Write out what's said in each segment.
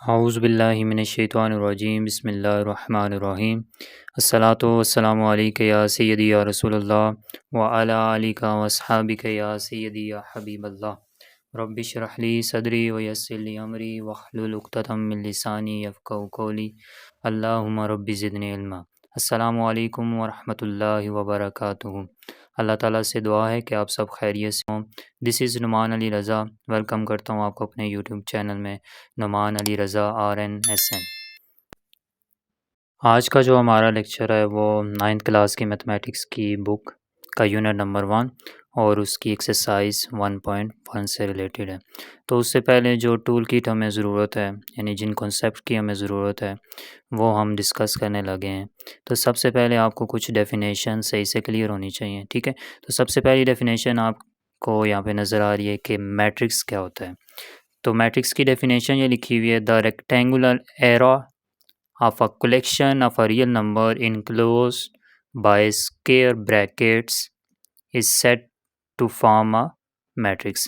औज़ुबिल्लाहि मिनश्शैतानिर्रजीम बिस्मिल्लाहिर्रहमानिर्रहीम अस्सलातु वस्सलामु अलैका या सय्यदी या रसूलल्लाह व अला आलिका व अस्हाबिका या सय्यदी या हबीबल्लाह रब्बि इश्रह ली सदरी व यस्सिर ली अमरी वहलुल उक़दतम मिन लिसानी यफ़क़हू क़ौली अल्लाहुम्मा रब्बि ज़िदनी इल्मा। अस्सलामु अलैकुम व रहमतुल्लाहि व बरकातुहू। अल्लाह ताला से दुआ है कि आप सब खैरियत से हों। This is Numan Ali Raza, welcome करता हूँ आपको अपने यूट्यूब चैनल में नुमान अली रज़ा RNSN। आज का जो हमारा लेक्चर है वो 9th क्लास की मैथमेटिक्स की बुक का यूनिट नंबर 1 और उसकी एक्सरसाइज 1.1 से रिलेटेड है। तो उससे पहले जो टूल किट हमें ज़रूरत है, यानी जिन कॉन्सेप्ट की हमें ज़रूरत है, वो हम डिस्कस करने लगे हैं। तो सबसे पहले आपको कुछ डेफिनेशन सही से क्लियर होनी चाहिए, ठीक है। तो सबसे पहली डेफिनेशन आपको यहाँ पे नज़र आ रही है कि मैट्रिक्स क्या होता है। तो मैट्रिक्स की डेफिनेशन ये लिखी हुई है, the rectangular area of a collection of a real number enclosed by square brackets is set to form a matrix.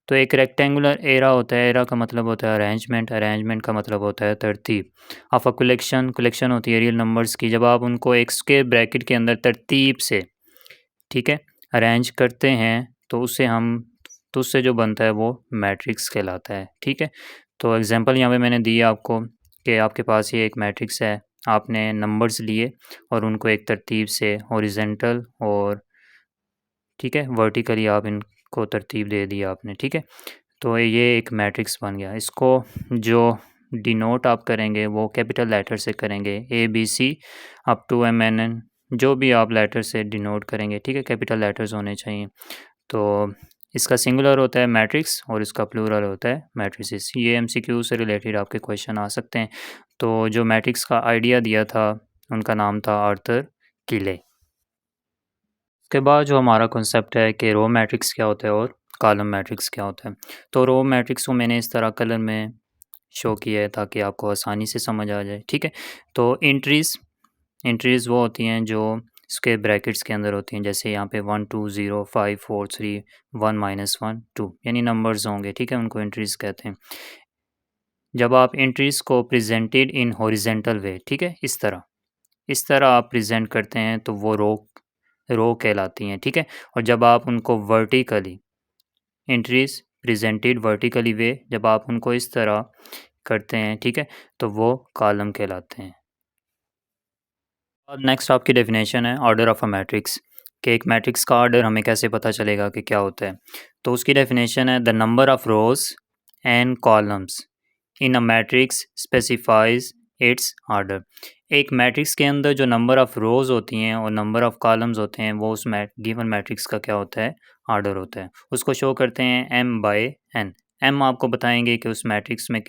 तो एक रेक्टेंगुलर एरा होता है, एरा का मतलब होता है अरेंजमेंट, अरेंजमेंट का मतलब होता है तरतीब। ऑफ अ कलेक्शन, कलेक्शन होती है रियल नंबर्स की, जब आप उनको एक स्क्वायर ब्रैकेट के अंदर तरतीब से, ठीक है, अरेंज करते हैं तो उससे जो बनता है वो मैट्रिक्स कहलाता है, ठीक है। तो एग्जांपल यहाँ पे मैंने दी है आपको कि आपके पास ये एक मैट्रिक्स है, आपने नंबर्स लिए और उनको एक तरतीब से हॉरिजेंटल और, ठीक है, वर्टिकली आप इनको तरतीब दे दी आपने, ठीक है। तो ये एक मैट्रिक्स बन गया। इसको जो डिनोट आप करेंगे वो कैपिटल लेटर से करेंगे, ABC अप टू MNN, जो भी आप लेटर से डिनोट करेंगे, ठीक है, कैपिटल लेटर्स होने चाहिए। तो इसका सिंगुलर होता है मैट्रिक्स और इसका प्लूरल होता है मैट्रिसेस। ये MCQ से रिलेटेड आपके क्वेश्चन आ सकते हैं। तो जो मैट्रिक्स का आइडिया दिया था उनका नाम था आर्थर किले। उसके बाद जो हमारा कॉन्सेप्ट है कि रो मैट्रिक्स क्या होता है और कॉलम मैट्रिक्स क्या होता है। तो रो मैट्रिक्स को मैंने इस तरह कलर में शो किया है ताकि आपको आसानी से समझ आ जाए, ठीक है। तो एंट्रीज़ वो होती हैं जो स्क्वायर ब्रैकेट्स के अंदर होती हैं, जैसे यहाँ पे 1 2 0 5 4 3 1 -1 2, यानी नंबर्स होंगे, ठीक है, उनको एंट्रीज़ कहते हैं। जब आप एंट्रीज़ को प्रेजेंटेड इन हॉरिजेंटल वे, ठीक है, इस तरह आप प्रेजेंट करते हैं तो वो रो कहलाती हैं, ठीक है। और जब आप उनको वर्टिकली, एंट्रीज़ प्रेजेंटेड वर्टिकली वे, जब आप उनको इस तरह करते हैं, ठीक है, तो वो कॉलम कहलाते हैं। और नेक्स्ट आपकी डेफिनेशन है ऑर्डर ऑफ अ मैट्रिक्स, कि एक मैट्रिक्स का ऑर्डर हमें कैसे पता चलेगा कि क्या होता है। तो उसकी डेफिनेशन है the number of rose and columns in a matrix specifies it's order. एक मैट्रिक्स के अंदर जो नंबर ऑफ रोज होती हैं और नंबर ऑफ कॉलम्स होते हैं वो उस गिवन मैट्रिक्स का क्या होता है, ऑर्डर होता है। उसको शो करते हैं M/N। M आपको बताएंगे कि उस मैट्रिक्स में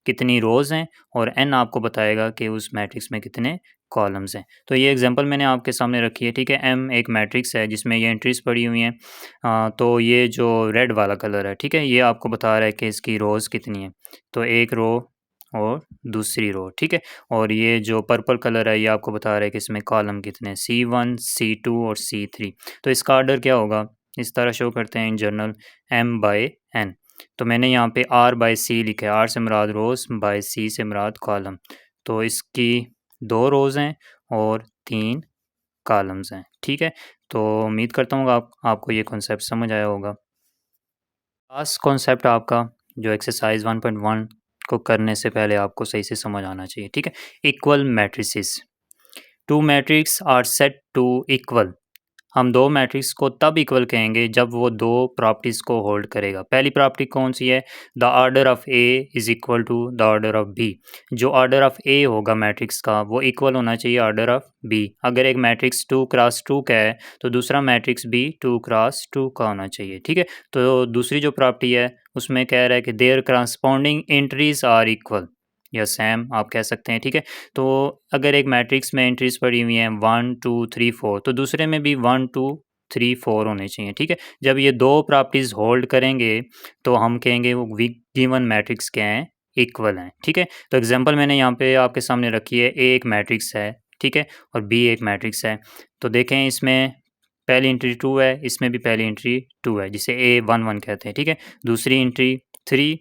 कितनी रोज़ हैं और N आपको बताएगा कि उस मैट्रिक्स में कितने कॉलम्स हैं। तो ये एग्जांपल मैंने आपके सामने रखी है, ठीक है। M एक मैट्रिक्स है जिसमें ये एंट्रीज़ पड़ी हुई हैं। तो ये जो रेड वाला कलर है, ठीक है, ये आपको बता रहा है कि इसकी रोज़ कितनी हैं। तो एक रो और दूसरी रो, ठीक है। और ये जो पर्पल कलर है ये आपको बता रहा है कि इसमें कॉलम कितने हैं, C1 C2 और C3। तो इसका ऑर्डर क्या होगा, इस तरह शो करते हैं इन जनरल M/N। तो मैंने यहाँ पे R/C लिखा है, R से मुराद रोज़, बाय C से मुराद कॉलम। तो इसकी 2 रोज़ हैं और 3 कॉलम्स हैं, ठीक है। तो उम्मीद करता हूँ आपको ये कॉन्सेप्ट समझ आया होगा। लास्ट कॉन्सेप्ट आपका जो एक्सरसाइज 1.1 को करने से पहले आपको सही से समझ आना चाहिए, ठीक है। Equal matrices, two matrix are set to equal. हम दो मैट्रिक्स को तब इक्वल कहेंगे जब वो दो प्रॉपर्टीज़ को होल्ड करेगा। पहली प्रॉपर्टी कौन सी है, the order of A is equal to the order of B. जो ऑर्डर ऑफ ए होगा मैट्रिक्स का वो इक्वल होना चाहिए ऑर्डर ऑफ बी। अगर एक मैट्रिक्स 2x2 का है तो दूसरा मैट्रिक्स भी 2x2 का होना चाहिए, ठीक है। तो दूसरी जो प्रॉपर्टी है उसमें कह रहा है कि their corresponding entries are equal या सेम आप कह सकते हैं, ठीक है। तो अगर एक मैट्रिक्स में एंट्रीज पड़ी हुई हैं 1 2 3 4 तो दूसरे में भी 1 2 3 4 होने चाहिए, ठीक है। जब ये दो प्रॉपर्टीज होल्ड करेंगे तो हम कहेंगे वो गिवन मैट्रिक्स क्या है, इक्वल हैं, ठीक है। तो एग्जांपल मैंने यहाँ पे आपके सामने रखी है, ए एक मैट्रिक्स है, ठीक है, और बी एक मैट्रिक्स है। तो देखें इसमें पहली एंट्री 2 है, इसमें भी पहली एंट्री 2 है, जिसे A 1 1 कहते हैं, ठीक है। दूसरी एंट्री 3,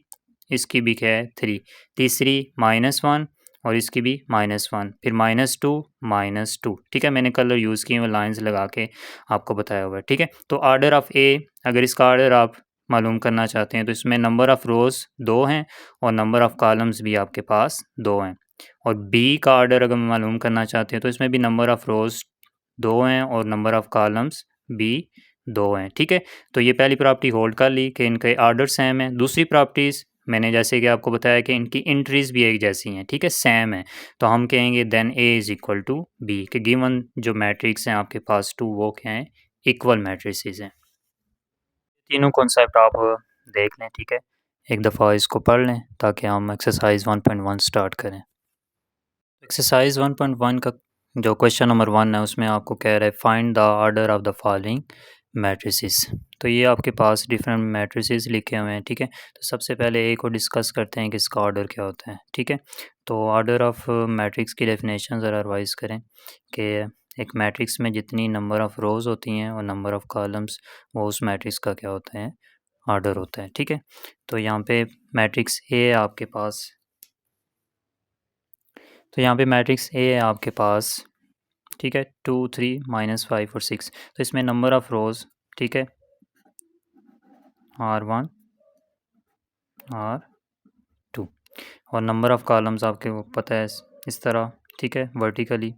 इसकी भी क्या है 3, तीसरी -1 और इसकी भी -1, फिर -2 -2। ठीक है, मैंने कलर यूज़ किए हुए लाइंस लगा के आपको बताया हुआ है। ठीक है, तो आर्डर ऑफ ए, अगर इसका आर्डर आप मालूम करना चाहते हैं तो इसमें नंबर ऑफ़ रोज़ 2 हैं और नंबर ऑफ़ कॉलम्स भी आपके पास 2 हैं। और बी का आर्डर अगर मालूम करना चाहते हैं तो इसमें भी नंबर ऑफ़ रोज़ 2 हैं और नंबर ऑफ़ कॉलम्स भी 2 हैं। ठीक है, तो ये पहली प्रॉपर्टी होल्ड कर ली कि इनके आर्डर सेम है। दूसरी प्रॉपर्टीज़ मैंने जैसे कि आपको बताया कि इनकी एंट्रीज़ भी एक जैसी हैं, ठीक है, सेम है। तो हम कहेंगे then A is equal to B, कि गिवन जो मैट्रिक्स हैं आपके पास 2 वो क्या हैं, इक्वल मैट्रिसेस हैं। तीनों कॉन्सेप्ट आप देख लें, ठीक है, एक दफ़ा इसको पढ़ लें ताकि हम एक्सरसाइज 1.1 स्टार्ट करें। एक्सरसाइज 1.1 का जो क्वेश्चन नंबर 1 है उसमें आपको कह रहा है find the order of the following matrices. तो ये आपके पास डिफरेंट मैट्रिसेस लिखे हुए हैं। ठीक है, तो सबसे पहले ए को डिस्कस करते हैं कि इसका ऑर्डर क्या होता है। ठीक है, तो ऑर्डर ऑफ मैट्रिक्स की डेफिनेशन ज़रा रिवाइज करें कि एक मैट्रिक्स में जितनी नंबर ऑफ़ रोज़ होती हैं और नंबर ऑफ़ कॉलम्स, वो उस मैट्रिक्स का क्या होता है, ऑर्डर होता है। ठीक है, तो यहाँ पे मैट्रिक्स ए है आपके पास, तो यहाँ पे मैट्रिक्स ए है आपके पास, ठीक है, 2 3 -5 और 6। तो इसमें नंबर ऑफ़ रोज़, ठीक है, R1 R2 और नंबर ऑफ़ कॉलम्स आपके को पता है इस तरह, ठीक है, वर्टिकली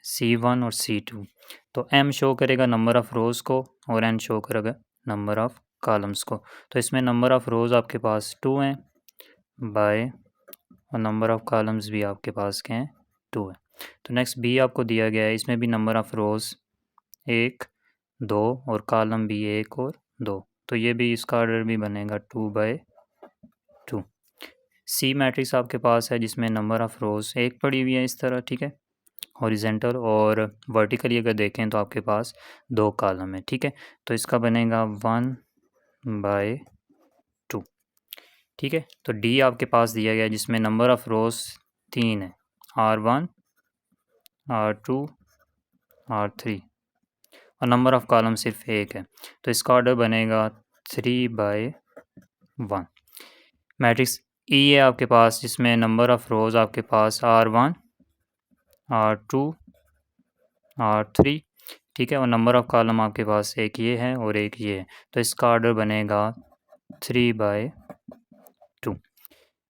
C1 और C2। तो M शो करेगा नंबर ऑफ़ रोज़ को और N शो करेगा नंबर ऑफ़ कॉलम्स को। तो इसमें नंबर ऑफ़ रोज़ आपके पास 2 हैं बाय, और नंबर ऑफ़ कॉलम्स भी आपके पास क्या हैं, 2 है। तो नेक्स्ट बी आपको दिया गया है, इसमें भी नंबर ऑफ़ रोज़ 1 2 और कॉलम भी 1 और 2। तो ये भी इसका ऑर्डर भी बनेगा 2/2। सी मैट्रिक्स आपके पास है जिसमें नंबर ऑफ़ रोज़ 1 पड़ी हुई है इस तरह, ठीक है, हॉरिजेंटल, और वर्टिकली अगर देखें तो आपके पास 2 कॉलम है। ठीक है, तो इसका बनेगा 1/2। ठीक है, तो डी आपके पास दिया गया जिसमें नंबर ऑफ़ रोज़ 3 है, R1 R2 R3 और नंबर ऑफ़ कॉलम सिर्फ 1 है। तो इसका ऑर्डर बनेगा 3/1। मैट्रिक्स ई है आपके पास जिसमें नंबर ऑफ़ रोज़ आपके पास R1 R2 R3, ठीक है, और नंबर ऑफ़ कॉलम आपके पास एक ये है और एक ये है। तो इसका ऑर्डर बनेगा 3/2।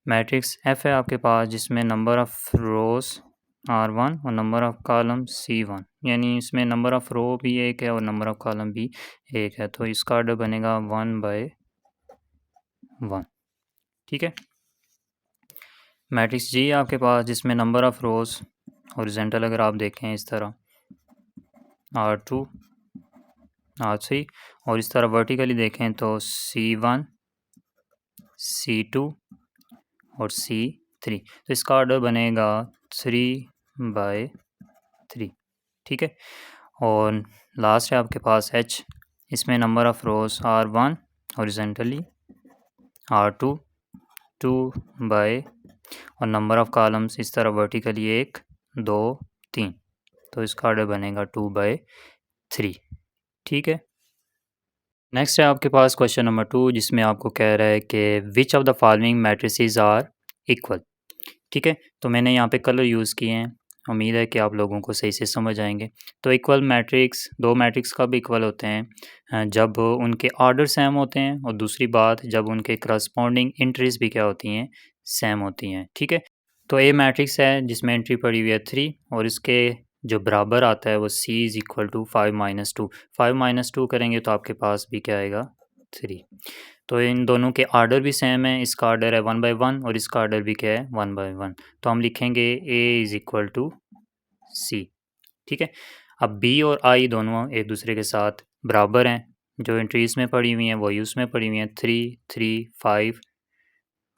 मैट्रिक्स एफ है आपके पास जिसमें नंबर ऑफ़ रोज़ R1 और नंबर ऑफ़ कॉलम C1, यानी इसमें नंबर ऑफ़ रो भी एक है और नंबर ऑफ़ कॉलम भी एक है। तो इसका ऑर्डर बनेगा 1/1। ठीक है, मैट्रिक्स जी आपके पास जिसमें नंबर ऑफ़ रोज़ हॉरिजॉन्टल अगर आप देखें इस तरह R2 R3, और इस तरह वर्टिकली देखें तो C1 C2 और C3। तो इसका ऑर्डर बनेगा 3/3। ठीक है, और लास्ट है आपके पास H, इसमें number of rows R1 horizontally, R2 2/, और नंबर ऑफ़ कॉलम्स इस तरह वर्टिकली 1 2 3। तो इसका ऑर्डर बनेगा 2/3। ठीक है, नेक्स्ट है आपके पास क्वेश्चन नंबर 2 जिसमें आपको कह रहा है कि which of the following matrices are equal. ठीक है, तो मैंने यहाँ पे कलर यूज़ किए हैं, उम्मीद है कि आप लोगों को सही से समझ आएंगे। तो इक्वल मैट्रिक्स, दो मैट्रिक्स कब इक्वल होते हैं, जब उनके ऑर्डर सेम होते हैं, और दूसरी बात जब उनके करस्पॉन्डिंग एंट्रीज भी क्या होती हैं, सेम होती हैं। ठीक है, तो ए मैट्रिक्स है जिसमें एंट्री पड़ी हुई है 3 और इसके जो बराबर आता है वो C इज़ इक्वल टू 5 - 2। 5 - 2 करेंगे तो आपके पास भी क्या आएगा, 3। तो इन दोनों के आर्डर भी सेम है, इसका आर्डर है 1/1 और इसका आर्डर भी क्या है, 1/1। तो हम लिखेंगे A is equal to C। ठीक है, अब B और I दोनों एक दूसरे के साथ बराबर हैं, जो एंट्रीज में पड़ी हुई हैं वही उसमें पड़ी हुई हैं, 3 3 5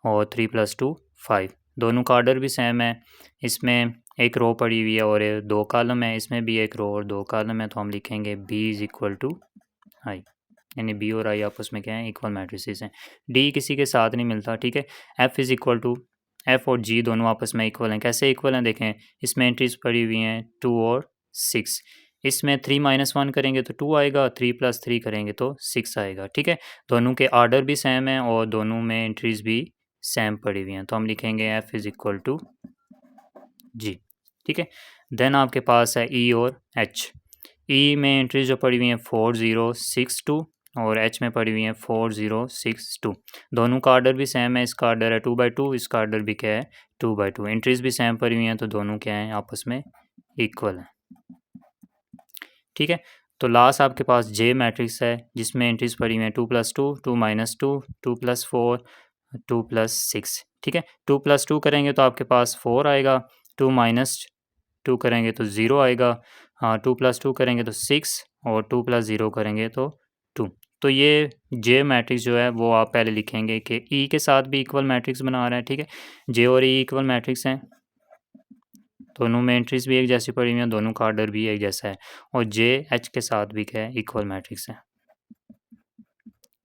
और 3 + 2 5। दोनों का आर्डर भी सेम है, इसमें एक रो पड़ी हुई है और 2 कॉलम है, इसमें भी एक रो और 2 कॉलम है। तो हम लिखेंगे B is equal to I, यानी बी और आई आपस में क्या है, इक्वल मैट्रिसेस हैं। डी किसी के साथ नहीं मिलता। ठीक है, F is equal to, F और जी दोनों आपस में इक्वल हैं। कैसे इक्वल हैं, देखें, इसमें एंट्रीज पड़ी हुई हैं 2 और 6। इसमें 3 - 1 करेंगे तो 2 आएगा, 3 + 3 करेंगे तो 6 आएगा। ठीक है, दोनों के आर्डर भी सेम है और दोनों में एंट्रीज भी सेम पड़ी हुई हैं, तो हम लिखेंगे एफ इज़ इक्वल टू जी। ठीक है, देन आपके पास है ई और एच। ई में एंट्रीज जो पड़ी हुई हैं 4062 और एच में पड़ी हुई हैं 4062। दोनों का ऑर्डर भी सेम है, इसका ऑर्डर है 2/2, इसका ऑर्डर भी क्या है 2/2। एंट्रीज भी सेम पड़ी हुई हैं, तो दोनों क्या हैं आपस में इक्वल हैं। ठीक है, तो लास्ट आपके पास जे मैट्रिक्स है जिसमें एंट्रीज पड़ी हुई हैं 2+2, 2-2, 2+4, 2+6। ठीक है, 2+2 करेंगे तो आपके पास 4 आएगा, 2-2 करेंगे तो 0 आएगा, हाँ 2+2 करेंगे तो 6 और 2+0 करेंगे तो 2। तो ये जे मैट्रिक्स जो है वो आप पहले लिखेंगे कि ई के साथ भी इक्वल मैट्रिक्स बना रहा है। ठीक है, जे और ई इक्वल मैट्रिक्स हैं, दोनों में एंट्रीज भी एक जैसी पड़ी हुई हैं, दोनों का ऑर्डर भी एक जैसा है, और जे एच के साथ भी क्या है इक्वल मैट्रिक्स है।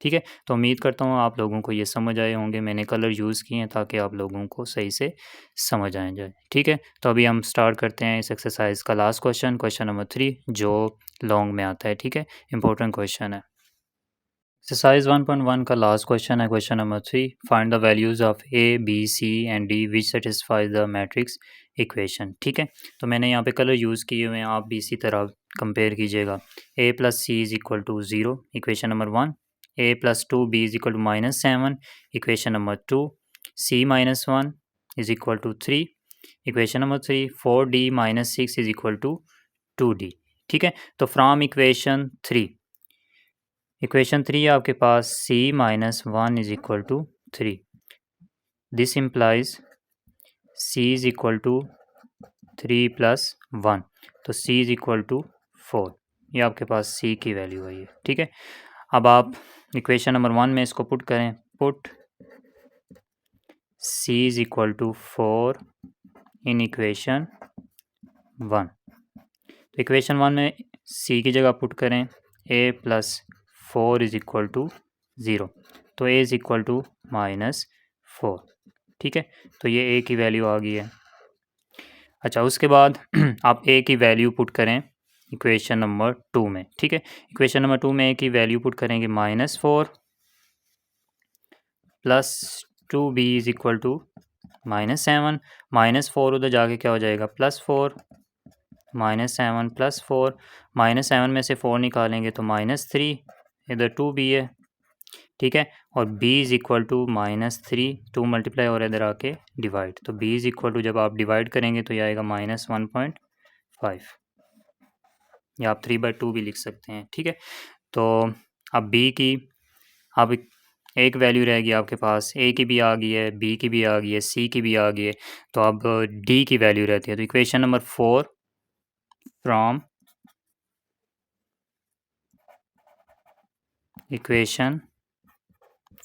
ठीक है, तो उम्मीद करता हूँ आप लोगों को ये समझ आए होंगे। मैंने कलर यूज़ किए हैं ताकि आप लोगों को सही से समझ आ जाए। ठीक है, तो अभी हम स्टार्ट करते हैं इस एक्सरसाइज का लास्ट क्वेश्चन, क्वेश्चन नंबर 3, जो लॉन्ग में आता है। ठीक है, इंपॉर्टेंट क्वेश्चन है। एक्सरसाइज 1.1 का लास्ट क्वेश्चन है, question number 3, find the values of A B C and D which satisfies the matrix equation. ठीक है, तो मैंने यहाँ पे कलर यूज़ किए हुए हैं, आप भी इसी तरह कंपेयर कीजिएगा। A plus C is equal to 0, equation number 1। A plus 2 B is equal to -7, equation number 2। C -1 is equal to 3, equation number 3। 4d - 6 is equal to 2d। ठीक है, तो फ्रॉम इक्वेशन 3, इक्वेशन 3 आपके पास c - 1 is equal to 3। This implies c is equal to 3 + 1, तो c is equal to 4। ये आपके पास c की वैल्यू है ये। ठीक है, अब आप इक्वेशन नंबर 1 में इसको पुट करें, put c is equal to 4 in equation 1। तो इक्वेशन 1 में c की जगह पुट करें, a + 4 इज इक्वल टू 0, तो a इज इक्वल टू -4। ठीक है, तो ये a की वैल्यू आ गई है। अच्छा, उसके बाद आप a की वैल्यू पुट करें इक्वेशन नंबर 2 में। ठीक है, इक्वेशन नंबर 2 में a की वैल्यू पुट करेंगे -4 + 2b इज इक्वल टू -7। -4 उधर जाके क्या हो जाएगा +4, -7 + 4, -7 में से 4 निकालेंगे तो -3, इधर 2b है। ठीक है, और b is equal to -3, 2 multiply और इधर आके डिवाइड, तो b इज इक्वल टू जब आप डिवाइड करेंगे तो ये आएगा -1.5, या आप 3/2 भी लिख सकते हैं। ठीक है, तो अब b की अब एक वैल्यू रहेगी आपके पास, a की भी आ गई है, b की भी आ गई है, c की भी आ गई है, तो अब d की वैल्यू रहती है। तो equation number 4 from equation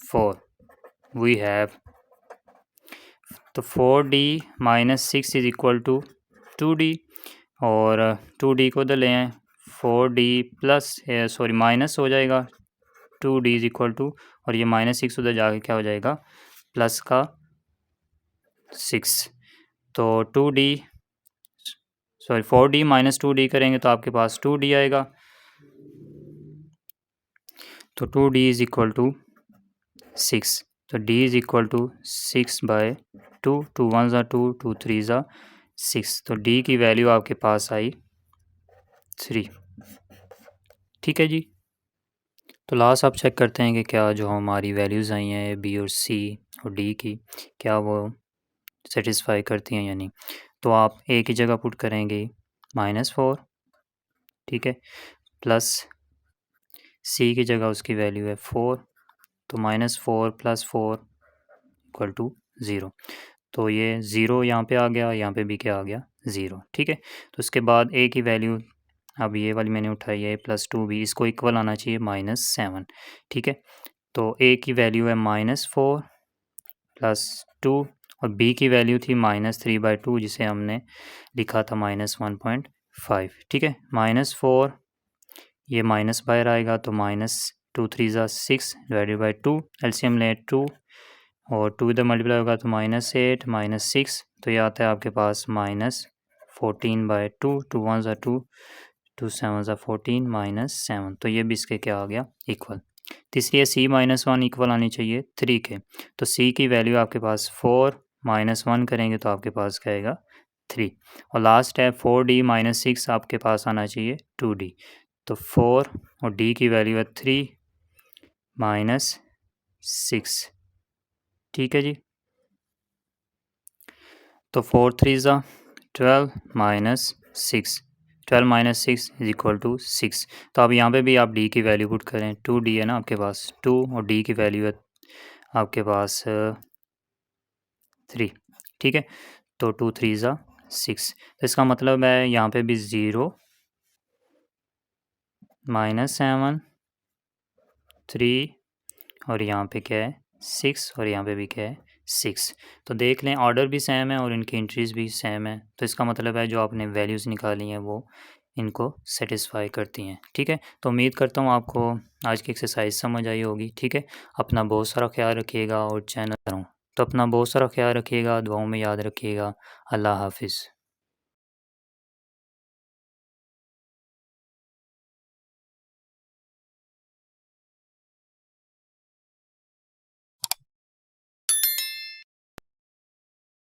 4 we have, तो 4d - 6 is equal to 2d, और 2d को उधर ले आएँ, 4d प्लस सॉरी माइनस हो जाएगा, 2d इज इक्वल टू, और ये -6 उधर जाके क्या हो जाएगा प्लस का 6, तो 2d सॉरी 4d - 2d करेंगे तो आपके पास 2d आएगा, तो 2d इज इक्वल टू 6, तो d इज इक्वल टू 6/2, 2 1 ज़ा 2, 2 3 ज़ा 6, तो d की वैल्यू आपके पास आई 3। ठीक है जी, तो लास्ट आप चेक करते हैं कि क्या जो हमारी वैल्यूज़ आई हैं बी और सी और डी की, क्या वो सेटिस्फाई करती हैं या नहीं। तो आप ए की जगह पुट करेंगे -4, ठीक है, प्लस सी की जगह उसकी वैल्यू है 4, तो -4 + 4 इक्वल टू 0, तो ये 0 यहाँ पे आ गया, यहाँ पे भी क्या आ गया 0। ठीक है, तो उसके बाद ए की वैल्यू, अब ये वाली मैंने उठाई है +2 भी, इसको इक्वल आना चाहिए -7। ठीक है, तो ए की वैल्यू है -4 + 2, और बी की वैल्यू थी -3/2 जिसे हमने लिखा था -1.5। ठीक है, -4 ये माइनस बाहर आएगा तो -2 3 ज़ा 6 डिवाइडेड बाई 2, एलसीएम लें 2, और 2 इधर मल्टीप्लाई होगा तो -8 -6, तो ये आता है आपके पास -14/2, 2 1 ज़ा 2, 2 7 ज़ा 14 -7, तो ये भी इसके क्या आ गया इक्वल। तो इसलिए C-1 इक्वल आनी चाहिए 3 के। तो C की वैल्यू आपके पास 4 -1 करेंगे तो आपके पास क्या आएगा 3। और लास्ट है 4D - 6 आपके पास आना चाहिए 2D। तो 4 और D की वैल्यू है 3 -6। ठीक है जी। तो 4 3 ज़ा 12 -6, 12 - 6 इज इक्वल टू 6। तो अब यहाँ पे भी आप D की वैल्यू पुट करें, 2D है ना आपके पास, 2 और D की वैल्यू है आपके पास 3। ठीक है, तो 2 3 ज़ा 6। तो इसका मतलब है यहाँ पे भी 0 -7 3 और यहाँ पे क्या है 6 और यहाँ पे भी क्या है 6। तो देख लें ऑर्डर भी सेम है और इनकी एंट्रीज भी सेम है, तो इसका मतलब है जो आपने वैल्यूज़ निकाली हैं वो इनको सेटिस्फाई करती हैं। ठीक है, तो उम्मीद करता हूँ आपको आज की एक्सरसाइज समझ आई होगी। ठीक है, अपना बहुत सारा ख्याल रखिएगा और चैनल तो अपना बहुत सारा ख्याल रखिएगा, दुआओं में याद रखिएगा। अल्लाह हाफिज़।